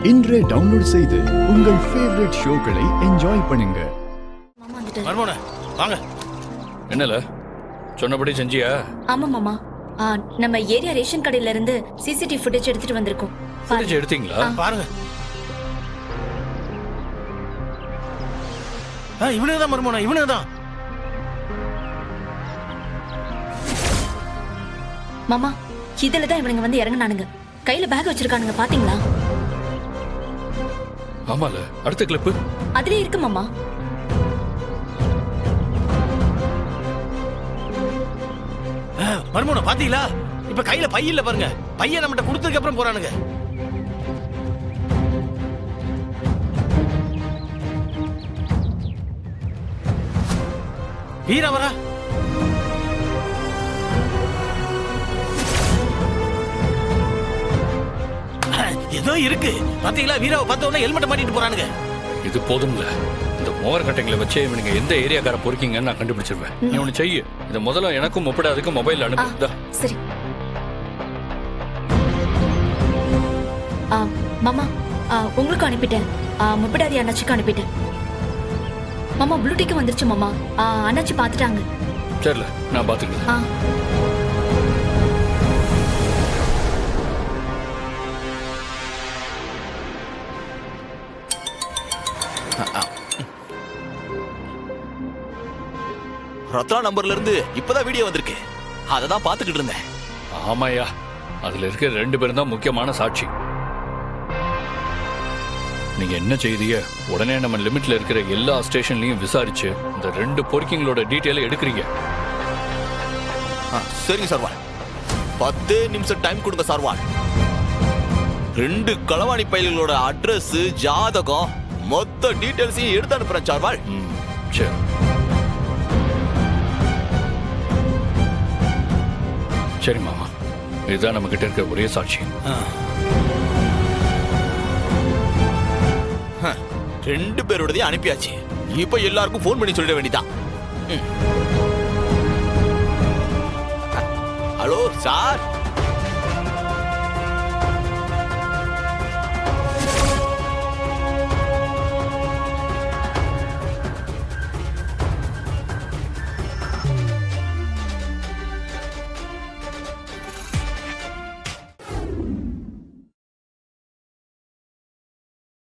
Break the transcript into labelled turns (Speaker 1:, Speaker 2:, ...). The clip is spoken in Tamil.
Speaker 1: இன்றே டவுன்லோட் செய்து உங்கள் ஃபேவரட் ஷோக்களை என்ஜாய் பண்ணுங்க.
Speaker 2: மர்மோனே வாங்க.
Speaker 3: என்னல சொன்னபடி செஞ்சியா?
Speaker 4: ஆமா மாமா, நம்ம ஏரியா ரேஷன் கடையில இருந்து சிசிடிவி ஃபுட்டேஜ் எடுத்துட்டு வந்திருக்கோம்.
Speaker 3: ஃபுட்டேஜ் எடுத்தீங்களா?
Speaker 2: பாருங்க. இவனுக்கு தான் மர்மோனே, இவனுக்கு தான்.
Speaker 4: மாமா, இதுல தான் இவனுங்க வந்து இறங்குனானுங்க. கையில பேக் வச்சிருக்கானுங்க, பாத்தீங்களா?
Speaker 3: ஆமால, அடுத்த கிளிப்
Speaker 4: அதுலயே இருக்கு மாமா.
Speaker 2: மர்மோனே பாத்தீங்களா? இப்ப கையில பை இல்ல பாருங்க. பைய நம்மகிட்ட கொடுத்ததுக்கு அப்புறம் போறானுங்க. வீரா வரா. ஏதோ இருக்கு பாத்தீங்களா? வீராவை பார்த்த உடனே ஹெல்மெட் மாட்டிட்டு போறானுங்க.
Speaker 3: இது போதும்ல. இந்த மோர் கட்டைங்களை வச்சு இவனுங்க எந்த ஏரியாக்கார பொறுக்கீங்கன்னு நான் கண்டுபிடிச்சிருவேன். நீ ஒண்ணு செய்யு. இதை முதல்ல எனக்கும் முப்படாதுக்கும் மொபைல் அனுப்புதா?
Speaker 4: சரி மாமா, உங்களுக்கு அனுப்பிட்டேன். முப்படாதி அண்ணாச்சிக்கு அனுப்பிட்டேன். மாமா, ப்ளூடிக்கு வந்துருச்சு மாமா. அண்ணாச்சி பாத்துட்டாங்க.
Speaker 3: சரில, நான் பாத்துக்கிறேன்.
Speaker 5: ரத்னா நம்பர்ல இருந்து இப்பதான் வீடியோ வந்திருக்கு. அததான் பாத்துக்கிட்டு இருந்தேன்.
Speaker 3: ஆமாயா, அதுல இருக்கிற 2 பேரும் தான் முக்கியமான சாட்சி. நீங்க என்ன செய்திய உடனே நம்ம லிமிட்ல இருக்கிற எல்லா ஸ்டேஷன்லயும் விசாரிச்சு இந்த 2 பொறுக்கிங்களோட டீட்டெயிலை எடுக்கிறீங்க.
Speaker 5: சரிங்க சார்வால். 10 நிமிஷம் டைம் கொடுங்க சார்வால். 2 களவாணி பயல்களோட அட்ரஸ், ஜாதகம், மொத்த டீட்டெயில்ஸையும் எடுத்து அனுப்புறேன் சார்வால்.
Speaker 3: சரி. சரி மாமா, இதுதான் நம்ம கிட்ட இருக்க ஒரே சாட்சி.
Speaker 5: 2 பேரோடதையும் அனுப்பியாச்சு. இப்ப எல்லாருக்கும் போன் பண்ணி சொல்லிட வேண்டியதான். Hello sir.